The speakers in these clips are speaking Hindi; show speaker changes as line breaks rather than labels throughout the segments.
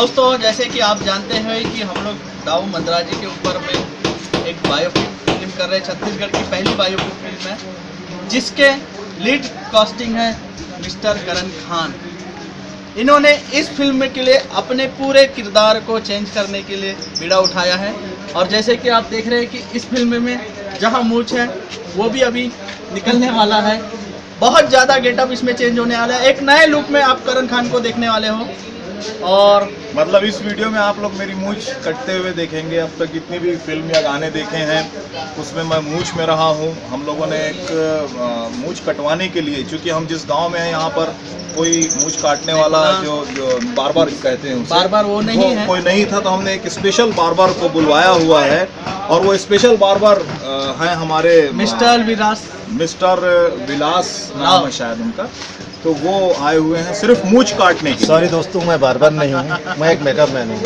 दोस्तों जैसे कि आप जानते हैं कि हम लोग दाऊ मंद्रा जी के ऊपर में एक बायोपिक फिल्म कर रहे हैं। छत्तीसगढ़ की पहली बायोपिक फिल्म है जिसके लीड कास्टिंग है मिस्टर करण खान। इन्होंने इस फिल्म के लिए अपने पूरे किरदार को चेंज करने के लिए बीड़ा उठाया है। और जैसे कि आप देख रहे हैं कि इस फिल्म में जहां मूंछ है वो भी अभी निकलने वाला है। बहुत ज़्यादा गेटअप इसमें चेंज होने वाला है। एक नए लुक में आप करण खान को देखने वाले हो। और
मतलब इस वीडियो में आप लोग मेरी मूंछ कटते हुए देखेंगे। अब तक जितनी भी फिल्म या गाने देखे हैं उसमें मैं मूंछ में रहा हूँ। हम लोगों ने एक मूंछ कटवाने के लिए, चूँकि हम जिस गांव में हैं यहाँ पर कोई मूंछ काटने वाला जो बार्बर कहते हैं
बार्बर वो नहीं है,
कोई नहीं था, तो हमने एक स्पेशल बार्बर को बुलवाया हुआ है। और वो स्पेशल बार्बर हैं हमारे
मिस्टर
विलास नाम है शायद उनका। तो वो आए हुए हैं सिर्फ मूंछ काटने की।
सॉरी दोस्तों, मैं बार्बर नहीं हूँ, मैं एक मेकअप मैन हूँ।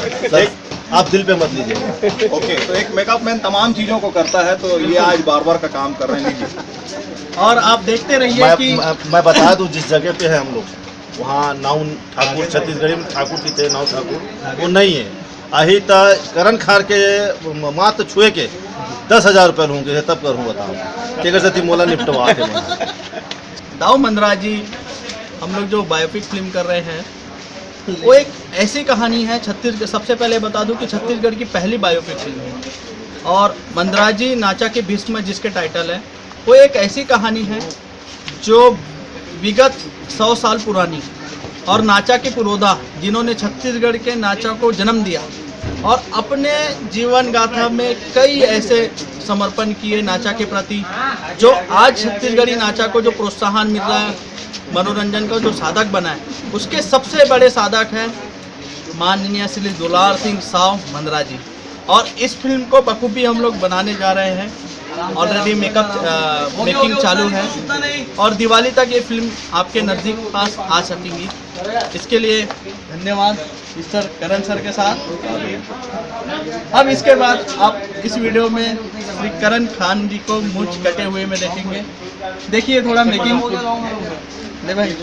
आप दिल पे मत लीजिए।
ओके, तो एक मेकअप मैन तमाम चीज़ों को करता है, तो ये आज बार्बर का काम कर रहे हैं। लीजिए
और आप देखते रहिए कि
मैं बता दूं जिस जगह पे है हम लोग, वहाँ नाउन ठाकुर, छत्तीसगढ़ी में ठाकुर की थे, नाउ ठाकुर वो नहीं है। अही तक करण खान के मात्र छुए के 10,000 रुपये लूँगे, तब करूँ बताओ कि अगर मोला निपटवा के
दाऊ मंद्रा जी हम लोग जो बायोपिक फिल्म कर रहे हैं वो एक ऐसी कहानी है। छत्तीसगढ़, सबसे पहले बता दूं कि छत्तीसगढ़ की पहली बायोपिक फिल्म है। और मंद्रा जी नाचा के भीष्म जिसके टाइटल है, वो एक ऐसी कहानी है जो विगत 100 साल पुरानी और नाचा के पुरोधा जिन्होंने छत्तीसगढ़ के नाचा को जन्म दिया और अपने जीवन गाथा में कई ऐसे समर्पण किए नाचा के प्रति, जो आज छत्तीसगढ़ी नाचा को जो प्रोत्साहन मिल रहा है, मनोरंजन का जो साधक बना है, उसके सबसे बड़े साधक हैं माननीय श्री दुलार सिंह साव मंद्रा जी। और इस फिल्म को बखूबी हम लोग बनाने जा रहे हैं। ऑलरेडी मेकिंग चालू है और दिवाली तक ये फिल्म आपके नज़दीक पास आ सकेंगी। इसके लिए धन्यवाद मिस्टर करण सर के साथ। अब इसके बाद आप इस वीडियो में श्री करण खान जी को मूंछ कटे हुए में देखेंगे। देखिए थोड़ा मेकिंग ले भाई।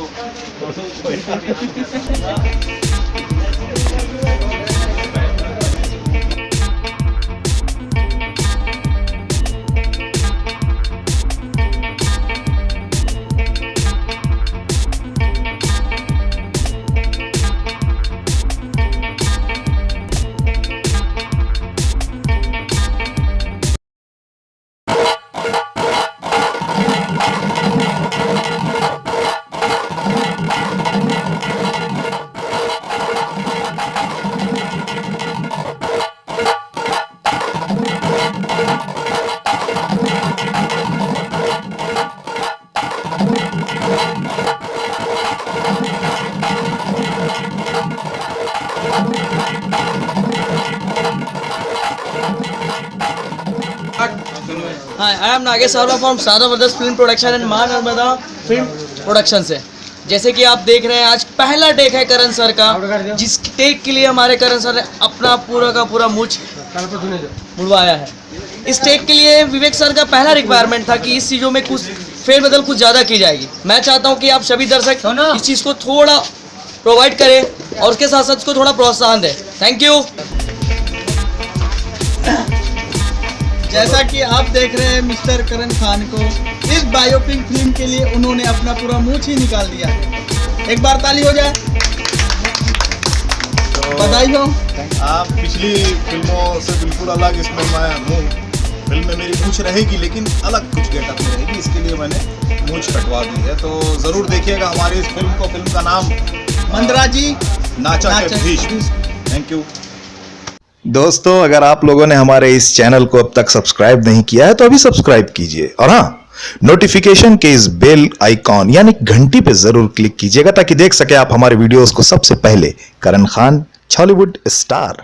Hi, I am Nagesh Sarma from Sada Brothers Film Production and मां नर्मदा फिल्म प्रोडक्शन से। जैसे कि आप देख रहे हैं आज पहला टेक है करण सर का, जिस टेक के लिए हमारे करण सर ने अपना पूरा का पूरा मूंछ मुड़वाया है। इस टेक के लिए विवेक सर का पहला रिक्वायरमेंट था कि इस चीज़ों में कुछ फेरबदल कुछ ज़्यादा की जाएगी। मैं चाहता हूँ कि आप सभी दर्शक इस चीज़ को थोड़ा प्रोवाइड करें और उसके साथ साथ इसको थोड़ा प्रोत्साहन दें। Thank you.
जैसा कि आप देख रहे हैं मिस्टर करण खान को इस बायोपिक फिल्म के लिए उन्होंने अपना पूरा मूंछ ही निकाल दिया है। एक बार ताली हो जाए, बधाई हो।
आप पिछली फिल्मों से बिल्कुल अलग इसमें मैं हूँ। फिल्म में मेरी मूंछ रहेगी लेकिन अलग कुछ गेटअप में रहेगी, इसके लिए मैंने मूंछ कटवा दी है। तो ज़रूर देखिएगा हमारी इस फिल्म को। फिल्म का नाम
मंद्रा जी
नाचा के भीष्म। थैंक यू दोस्तों। अगर आप लोगों ने हमारे इस चैनल को अब तक सब्सक्राइब नहीं किया है तो अभी सब्सक्राइब कीजिए और हाँ, नोटिफिकेशन के इस बेल आइकॉन यानी घंटी पे जरूर क्लिक कीजिएगा ताकि देख सके आप हमारे वीडियोस को सबसे पहले। करण खान, बॉलीवुड स्टार।